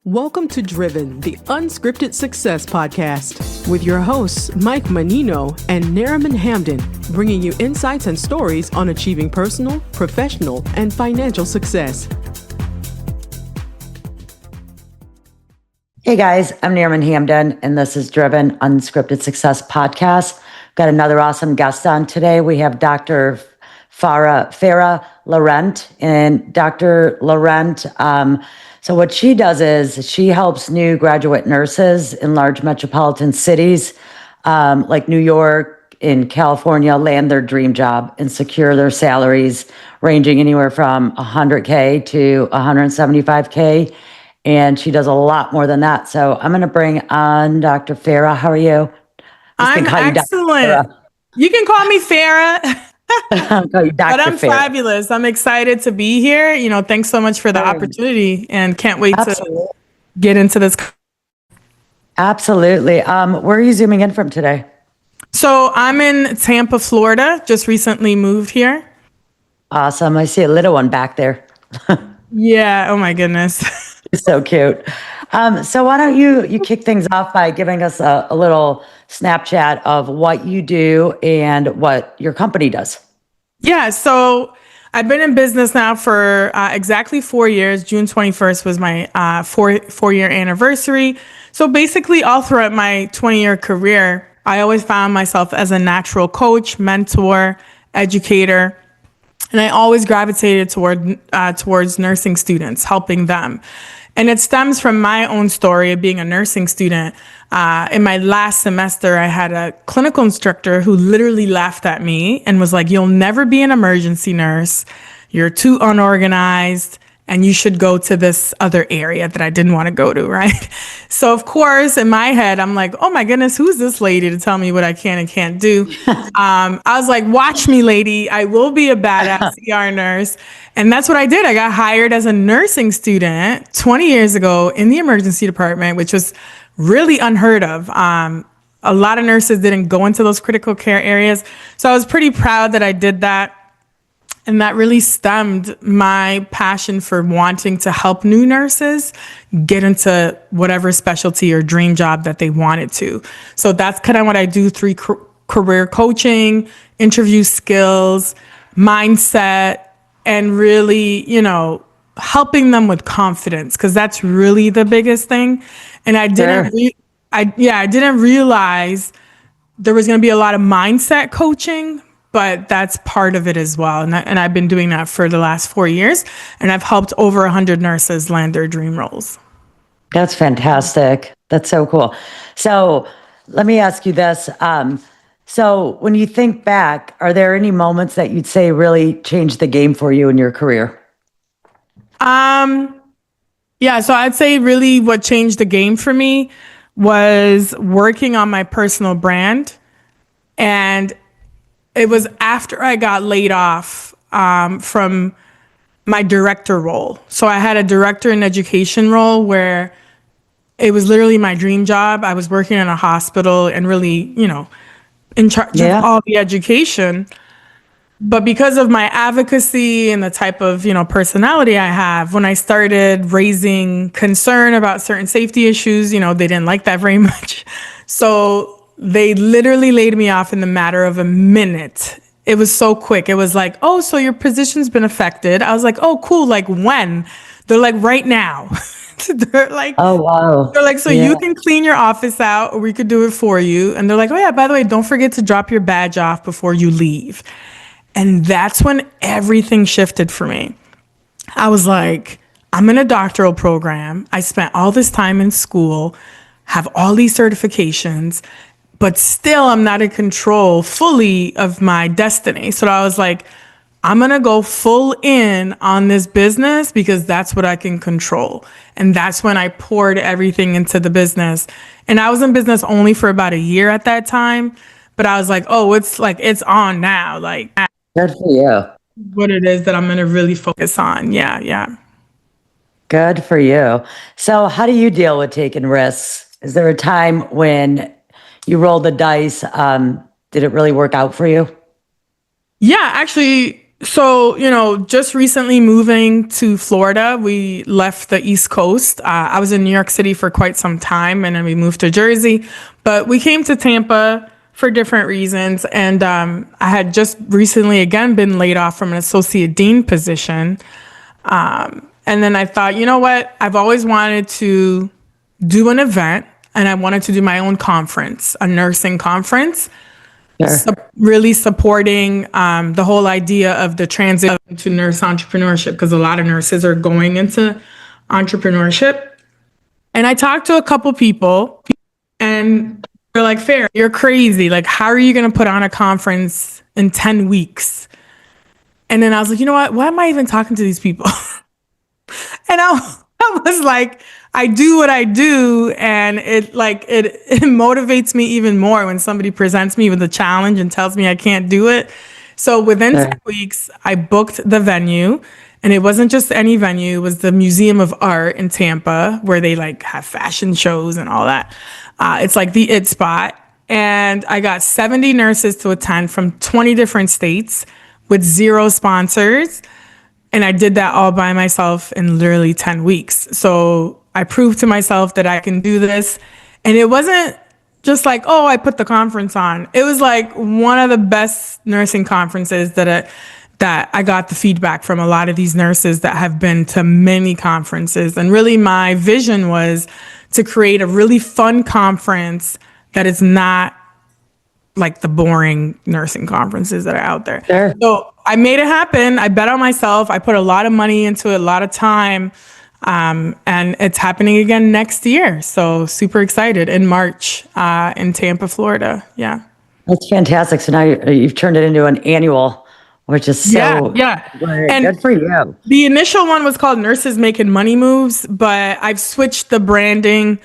Welcome to Driven, the Unscripted Success podcast, with your hosts, Mike Manino and Nariman Hamden, bringing you insights and stories on achieving personal, professional, and financial success. Hey guys, I'm Nariman Hamden, and this is Driven Unscripted Success podcast. Got another awesome guest on today. We have Dr. Farah Laurent, and Dr. Laurent, so what she does is she helps new graduate nurses in large metropolitan cities like New York and California land their dream job and secure their salaries ranging anywhere from $100K to $175K. And she does a lot more than that. So I'm going to bring on Dr. Farah. How are you? I'm excellent. You can call me Farah. But I'm fabulous. I'm excited to be here. Thanks so much for the opportunity and can't wait to get into this. Absolutely. Where are you zooming in from today? So I'm in Tampa, Florida. Just recently moved here. Awesome. I see a little one back there. Yeah. Oh my goodness. So cute. So why don't you kick things off by giving us a little Snapchat of what you do and what your company does. Yeah, so I've been in business now for exactly 4 years. June 21st was my four-year anniversary. So basically all throughout my 20-year career, I always found myself as a natural coach, mentor, educator, and I always gravitated towards nursing students, helping them. And it stems from my own story of being a nursing student. In my last semester, I had a clinical instructor who literally laughed at me and was like, "You'll never be an emergency nurse. You're too unorganized, and you should go to this other area that I didn't want to go to," right? So of course, in my head, I'm like, "Oh my goodness, who's this lady to tell me what I can and can't do?" I was like, "Watch me, lady. I will be a badass ER nurse." And that's what I did. I got hired as a nursing student 20 years ago in the emergency department, which was really unheard of. A lot of nurses didn't go into those critical care areas. So I was pretty proud that I did that. And that really stemmed my passion for wanting to help new nurses get into whatever specialty or dream job that they wanted to. So that's kind of what I do through career coaching, interview skills, mindset, and really, helping them with confidence, because that's really the biggest thing. And I didn't realize there was going to be a lot of mindset coaching, but that's part of it as well. And I've been doing that for the last 4 years, and I've helped over 100 nurses land their dream roles. That's fantastic. That's so cool. So let me ask you this. So when you think back, are there any moments that you'd say really changed the game for you in your career? Yeah, so I'd say really what changed the game for me was working on my personal brand. And it was after I got laid off from my director role. So I had a director in education role where it was literally my dream job. I was working in a hospital and really, in charge of all the education. But because of my advocacy and the type of, personality I have, when I started raising concern about certain safety issues, they didn't like that very much. So they literally laid me off in the matter of a minute. It was so quick. It was like, "Oh, so your position's been affected." I was like, "Oh, cool. Like when?" They're like, "Right now." They're like, "Oh, wow." They're like, "So you can clean your office out or we could do it for you." And they're like, "Oh yeah, by the way, don't forget to drop your badge off before you leave." And that's when everything shifted for me. I was like, I'm in a doctoral program. I spent all this time in school, have all these certifications, but still I'm not in control fully of my destiny. So I was like, I'm going to go full in on this business because that's what I can control. And that's when I poured everything into the business. And I was in business only for about a year at that time. But I was like, oh, it's on now. Like, good for you. What it is that I'm going to really focus on. Yeah. Good for you. So how do you deal with taking risks? Is there a time when you rolled the dice? Did it really work out for you? Yeah, actually, So, just recently moving to Florida, we left the East Coast. I was in New York City for quite some time, and then we moved to Jersey. But we came to Tampa for different reasons. And I had just recently, again, been laid off from an associate dean position. And then I thought, you know what? I've always wanted to do an event, and I wanted to do my own conference, a nursing conference. Sure. Really supporting the whole idea of the transition to nurse entrepreneurship, because a lot of nurses are going into entrepreneurship. And I talked to a couple people, and they're like, Farah, you're crazy. Like, how are you going to put on a conference in 10 weeks? And then I was like, you know what? Why am I even talking to these people? And I was like, I do what I do, and it motivates me even more when somebody presents me with a challenge and tells me I can't do it. So within 10 weeks, I booked the venue, and it wasn't just any venue. It was the Museum of Art in Tampa, where they have fashion shows and all that. It's like the it spot. And I got 70 nurses to attend from 20 different states with 0 sponsors. And I did that all by myself in literally 10 weeks. So I proved to myself that I can do this. And it wasn't just like, oh, I put the conference on. It was like one of the best nursing conferences that I got the feedback from a lot of these nurses that have been to many conferences. And really my vision was to create a really fun conference that is not like the boring nursing conferences that are out there. Sure. So I made it happen. I bet on myself. I put a lot of money into it, a lot of time. And it's happening again next year. So super excited in March in Tampa, Florida. Yeah. That's fantastic. So now you've turned it into an annual, which is so great. And good for you. The initial one was called Nurses Making Money Moves, but I've switched the branding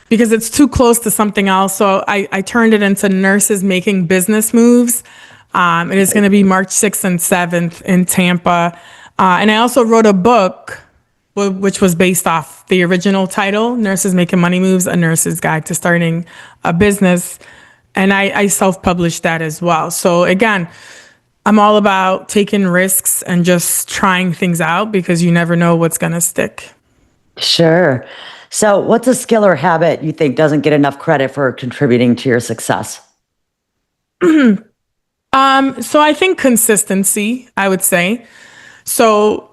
because it's too close to something else. So I turned it into Nurses Making Business Moves. It is going to be March 6th and 7th in Tampa. And I also wrote a book, which was based off the original title, Nurses Making Money Moves, A Nurse's Guide to Starting a Business. And I self-published that as well. So again, I'm all about taking risks and just trying things out because you never know what's going to stick. Sure. So what's a skill or habit you think doesn't get enough credit for contributing to your success? So I think consistency, I would say. So,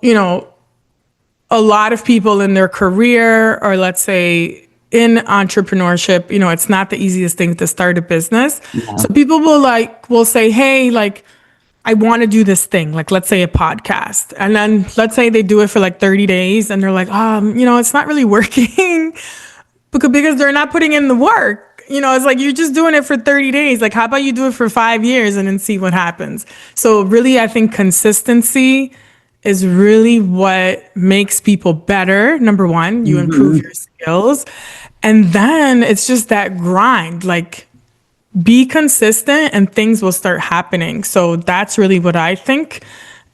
a lot of people in their career, or let's say in entrepreneurship, it's not the easiest thing to start a business. Yeah. So people will say, hey, I want to do this thing, let's say a podcast. And then let's say they do it for 30 days and they're like, it's not really working because they're not putting in the work. It's like, you're just doing it for 30 days. How about you do it for 5 years and then see what happens? So really, I think consistency is really what makes people better. Number one, you improve your skills. And then it's just that grind, be consistent and things will start happening. So that's really what I think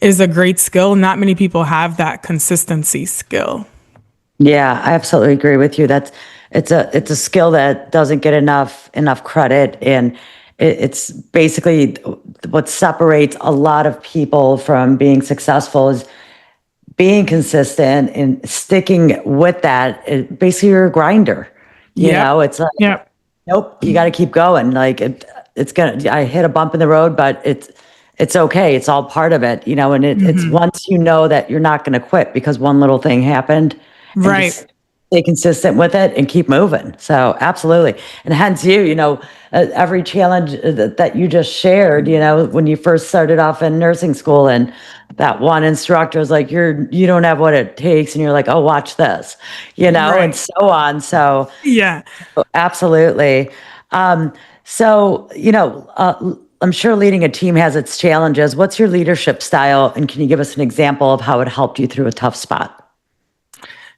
is a great skill. Not many people have that consistency skill. Yeah, I absolutely agree with you. It's a skill that doesn't get enough credit, and it's basically what separates a lot of people from being successful is being consistent and sticking with that. Basically, you're a grinder. You know, it's like, nope, you got to keep going. I hit a bump in the road, but it's okay. It's all part of it, and it's once you know that you're not going to quit because one little thing happened. Right. Stay consistent with it and keep moving. So absolutely. And hence every challenge that you just shared, when you first started off in nursing school and that one instructor was like, you don't have what it takes. And you're like, oh, watch this, right. And so on. So yeah, absolutely. I'm sure leading a team has its challenges. What's your leadership style? And can you give us an example of how it helped you through a tough spot?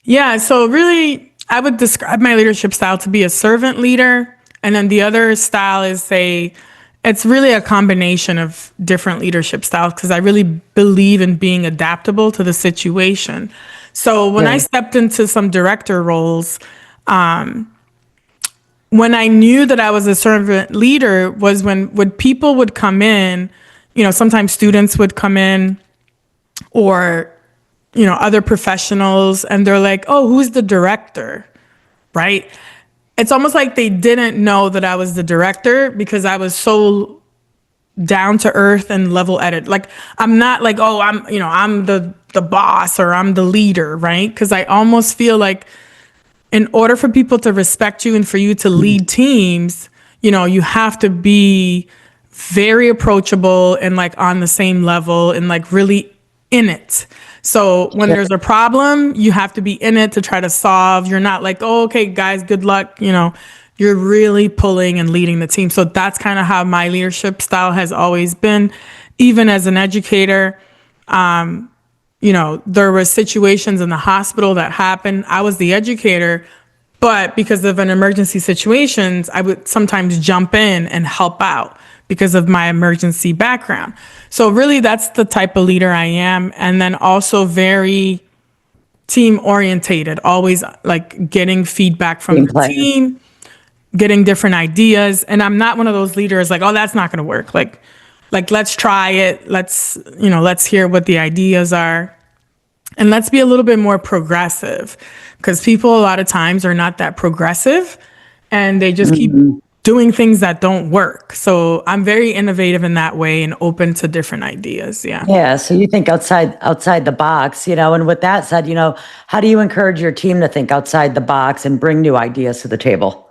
Yeah, so really, I would describe my leadership style to be a servant leader. And then the other style is it's really a combination of different leadership styles because I really believe in being adaptable to the situation. So when I stepped into some director roles, when I knew that I was a servant leader was when people would come in, sometimes students would come in or, other professionals, and they're like, oh, who's the director? Right? It's almost like they didn't know that I was the director because I was so down to earth and level headed. Like, I'm not like, oh, I'm the boss or I'm the leader, right? Because I almost feel like in order for people to respect you and for you to lead teams, you have to be very approachable and like on the same level and like really in it. So when there's a problem, you have to be in it to try to solve. You're not like, oh, okay, guys, good luck. You're really pulling and leading the team. So that's kind of how my leadership style has always been. Even as an educator, there were situations in the hospital that happened. I was the educator, but because of an emergency situations, I would sometimes jump in and help out because of my emergency background. So really that's the type of leader I am. And then also very team orientated, always like getting feedback from the team, getting different ideas. And I'm not one of those leaders like, oh, that's not going to work. Like, let's try it. Let's hear what the ideas are. And let's be a little bit more progressive, because people a lot of times are not that progressive and they just keep doing things that don't work. So I'm very innovative in that way and open to different ideas. Yeah. Yeah. So you think outside the box, and with that said, how do you encourage your team to think outside the box and bring new ideas to the table?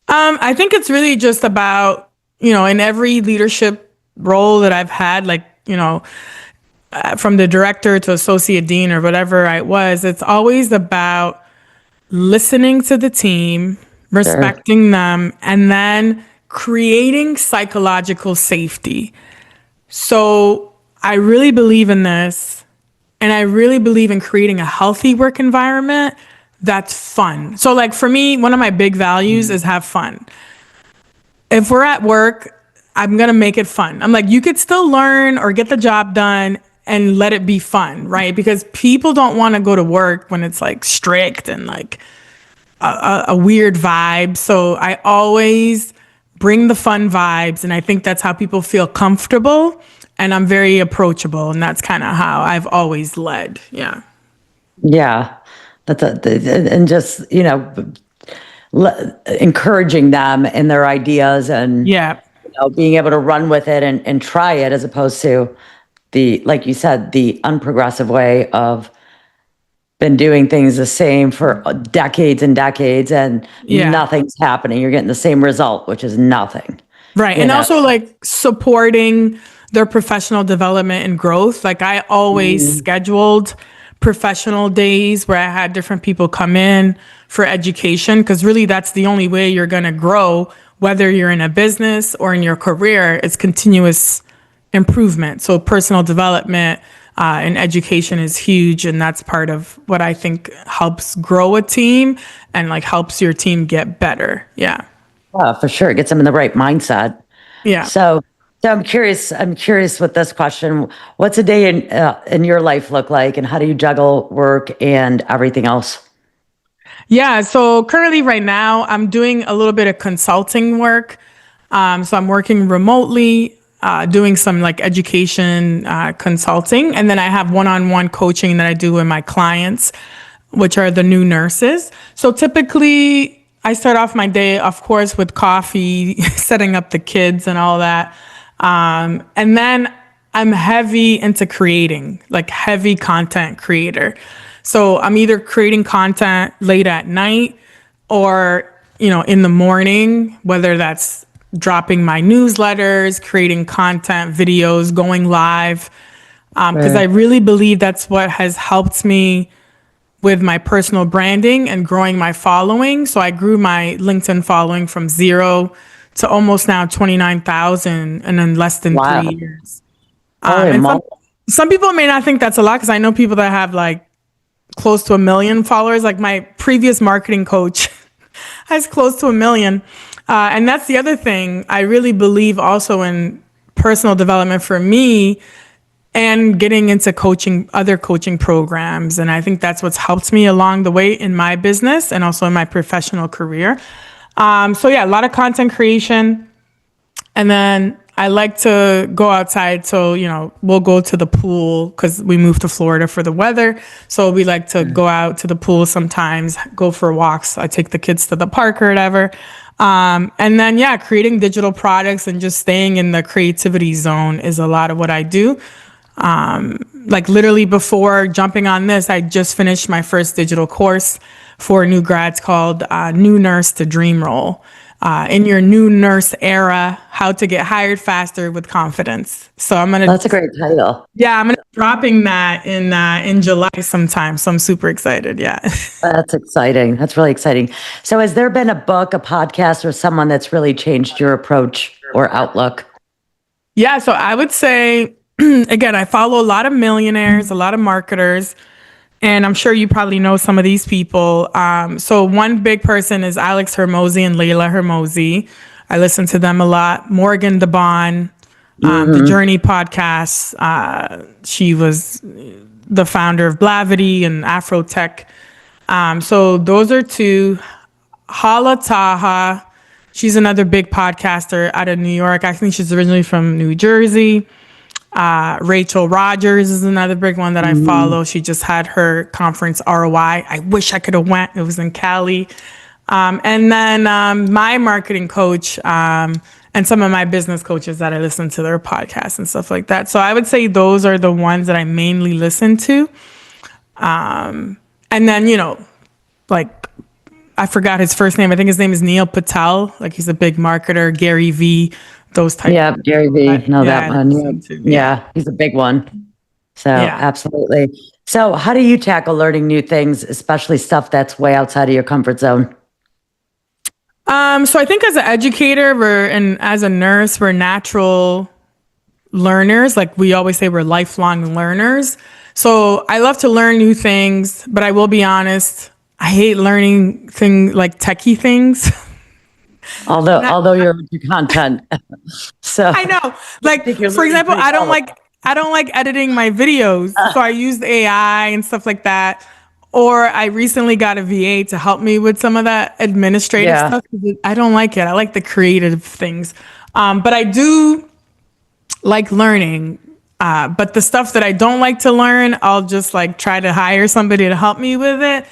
I think it's really just about, in every leadership role that I've had, like, from the director to associate dean or whatever I was, it's always about listening to the team, respecting them, and then creating psychological safety. So I really believe in this, and I really believe in creating a healthy work environment that's fun. So like for me, one of my big values is have fun. If we're at work, I'm going to make it fun. I'm like, you could still learn or get the job done and let it be fun, right? Because people don't want to go to work when it's like strict and like a weird vibe. So I always bring the fun vibes, and I think that's how people feel comfortable, and I'm very approachable, and that's kind of how I've always led. Yeah. Yeah. And just, encouraging them in their ideas and being able to run with it and try it, as opposed to like you said, the unprogressive way of been doing things the same for decades and decades, and nothing's happening. You're getting the same result, which is nothing. Right. And also like supporting their professional development and growth. Like I always scheduled professional days where I had different people come in for education, because really that's the only way you're going to grow, whether you're in a business or in your career. It's continuous improvement. So personal development and education is huge, and that's part of what I think helps grow a team and like helps your team get better. Yeah. For sure. It gets them in the right mindset. Yeah. So I'm curious with this question. What's a day in your life look like, and how do you juggle work and everything else? Yeah. So currently right now I'm doing a little bit of consulting work. So I'm working remotely, doing some like education consulting. And then I have one-on-one coaching that I do with my clients, which are the new nurses. So typically I start off my day, of course, with coffee, setting up the kids and all that. And then I'm heavy into creating, like heavy content creator. So I'm either creating content late at night or, in the morning, whether that's dropping my newsletters, creating content, videos, going live. Because I really believe that's what has helped me with my personal branding and growing my following. So I grew my LinkedIn following from 0 to almost now 29,000 and in less than 3 years. And some people may not think that's a lot, because I know people that have like close to 1 million followers. Like my previous marketing coach has close to 1 million. And that's the other thing. I really believe also in personal development for me and getting into coaching, other coaching programs. And I think that's what's helped me along the way in my business and also in my professional career. So yeah, a lot of content creation. And then I like to go outside. So, we'll go to the pool because we moved to Florida for the weather. So we like to go out to the pool sometimes, go for walks. I take the kids to the park or whatever. And then, creating digital products and just staying in the creativity zone is a lot of what I do. Like literally before jumping on this, I just finished my first digital course for new grads called New Nurse to Dream Role. In your new nurse era, how to get hired faster with confidence. So That's a great title. Yeah, I'm gonna be dropping that in July sometime. So I'm super excited. Yeah. That's exciting. That's really exciting. So has there been a book, a podcast, or someone that's really changed your approach or outlook? Yeah. So I would say, again, I follow a lot of millionaires, a lot of marketers, and I'm sure you probably know some of these people. So one big person is Alex Hermosi and Layla Hermosi. I listen to them a lot. Morgan DeBon, the Journey podcast. She was the founder of Blavity and Afrotech. So those are two. Hala Taha, she's another big podcaster out of New York. I think she's originally from New Jersey. Rachel Rogers is another big one that I follow. She just had her conference ROI. I wish I could have went. It was in Cali. And then my marketing coach and some of my business coaches that I listen to their podcasts and stuff like that. So I would say those are the ones that I mainly listen to. And then, like, I forgot his first name. I think his name is Neil Patel. Like, he's a big marketer. Gary V, those types. Yeah, Gary V. Know that one. Yeah, he's a big one. So absolutely. So how do you tackle learning new things, especially stuff that's way outside of your comfort zone? So I think as an educator, and as a nurse, we're natural learners. Like we always say, we're lifelong learners. So I love to learn new things, but I will be honest, I hate learning things like techie things. Although you're into content. So I know, like, for example, I don't like editing my videos. So I use AI and stuff like that. Or I recently got a VA to help me with some of that administrative stuff. I don't like it. I like the creative things. But I do like learning. But the stuff that I don't like to learn, I'll just like try to hire somebody to help me with it.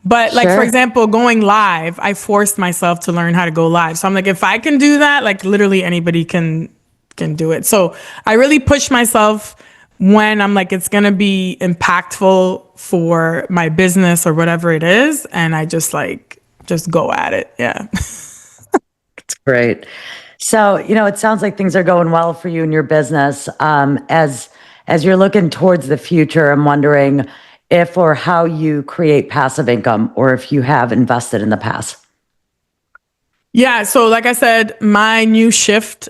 But like, for example, going live, I forced myself to learn how to go live. So I'm like, if I can do that, like literally anybody can do it. So I really push myself when I'm like, it's going to be impactful for my business or whatever it is. And I just go at it. Yeah. It's great. So, it sounds like things are going well for you in your business. As you're looking towards the future, I'm wondering if or how you create passive income, or if you have invested in the past. Yeah. So like I said, my new shift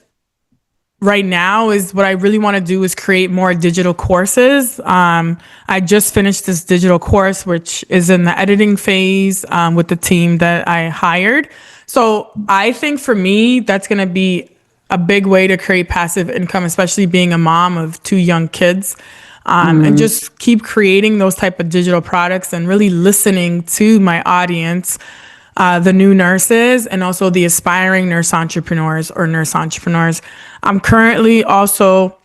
right now is what I really want to do is create more digital courses. I just finished this digital course, which is in the editing phase with the team that I hired. So I think for me, that's going to be a big way to create passive income, especially being a mom of two young kids. And just keep creating those type of digital products and really listening to my audience, the new nurses and also the aspiring nurse entrepreneurs or nurse entrepreneurs. I'm currently also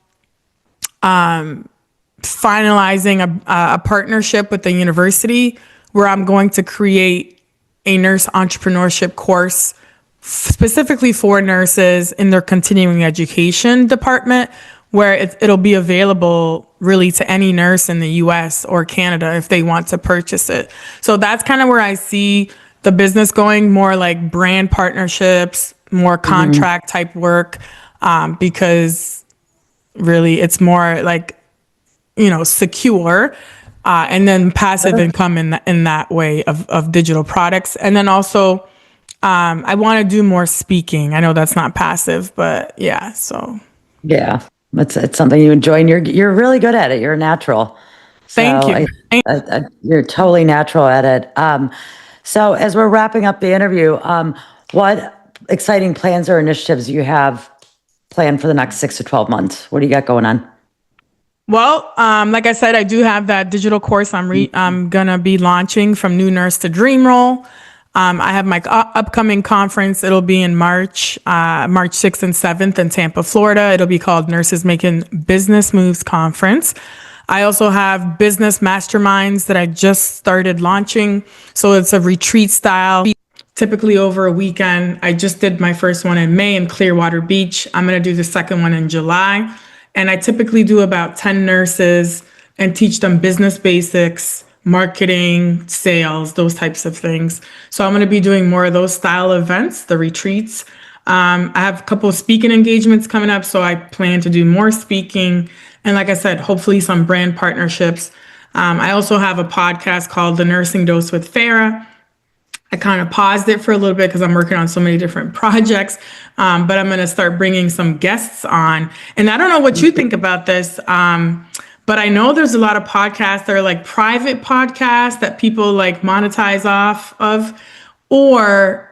finalizing a partnership with the university where I'm going to create a nurse entrepreneurship course specifically for nurses in their continuing education department, where it'll be available really to any nurse in the US or Canada if they want to purchase it. So that's kind of where I see the business going, more like brand partnerships, more contract type work, because really it's more like, secure, and then passive income in that way of digital products. And then also, I want to do more speaking. I know that's not passive, but yeah, so. Yeah. It's something you enjoy, and you're really good at it. You're a natural. Thank you. You're totally natural at it. So as we're wrapping up the interview, what exciting plans or initiatives do you have planned for the next 6 to 12 months? What do you got going on? Well, like I said, I do have that digital course I'm gonna be launching, from New Nurse to Dream Role. I have my upcoming conference. It'll be in March 6th and 7th in Tampa, Florida. It'll be called Nurses Making Business Moves Conference. I also have business masterminds that I just started launching. So it's a retreat style, typically over a weekend. I just did my first one in May in Clearwater Beach. I'm going to do the second one in July. And I typically do about 10 nurses and teach them business basics, marketing, sales, those types of things. So I'm going to be doing more of those style events, the retreats. I have a couple of speaking engagements coming up, so I plan to do more speaking. And like I said, hopefully some brand partnerships. I also have a podcast called The Nursing Dose with Farah. I kind of paused it for a little bit because I'm working on so many different projects, but I'm going to start bringing some guests on. And I don't know what you think about this, but I know there's a lot of podcasts that are like private podcasts that people like monetize off of, or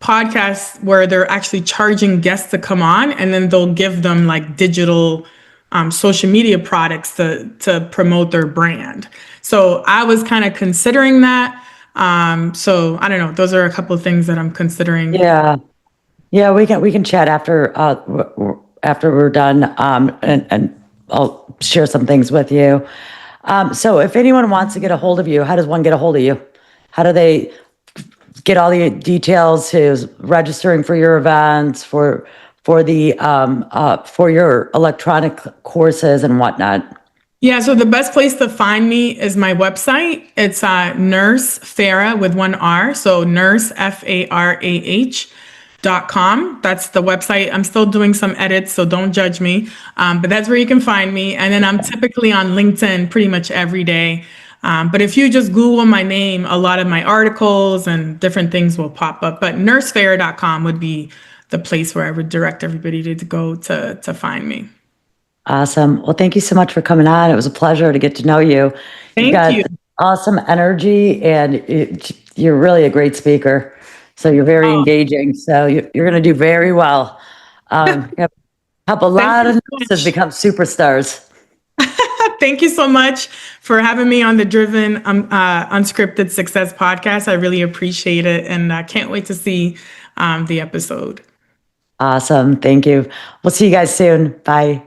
podcasts where they're actually charging guests to come on, and then they'll give them like digital social media products to promote their brand. So I was kind of considering that. So I don't know. Those are a couple of things that I'm considering. Yeah. We can chat after we're done. And I'll share some things with you. So if anyone wants to get a hold of you, how does one get a hold of you? How do they get all the details to registering for your events, for your electronic courses and whatnot? Yeah, so the best place to find me is my website. It's Nurse Farah with one R. So Nurse FARAH.com. That's the website. I'm still doing some edits, so don't judge me. But that's where you can find me. And then I'm typically on LinkedIn pretty much every day. But if you just Google my name, a lot of my articles and different things will pop up. But nursefarah.com would be the place where I would direct everybody to go to find me. Awesome. Well, thank you so much for coming on. It was a pleasure to get to know you. Thank you. Awesome energy, and you're really a great speaker. So you're very engaging. So you're going to do very well. Help a lot of nurses become superstars. Thank you so much for having me on the Driven Unscripted Success podcast. I really appreciate it, and I can't wait to see the episode. Awesome. Thank you. We'll see you guys soon. Bye.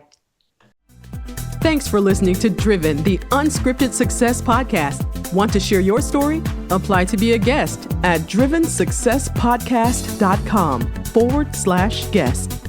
Thanks for listening to Driven, the Unscripted Success podcast. Want to share your story? Apply to be a guest at drivensuccesspodcast.com/guest.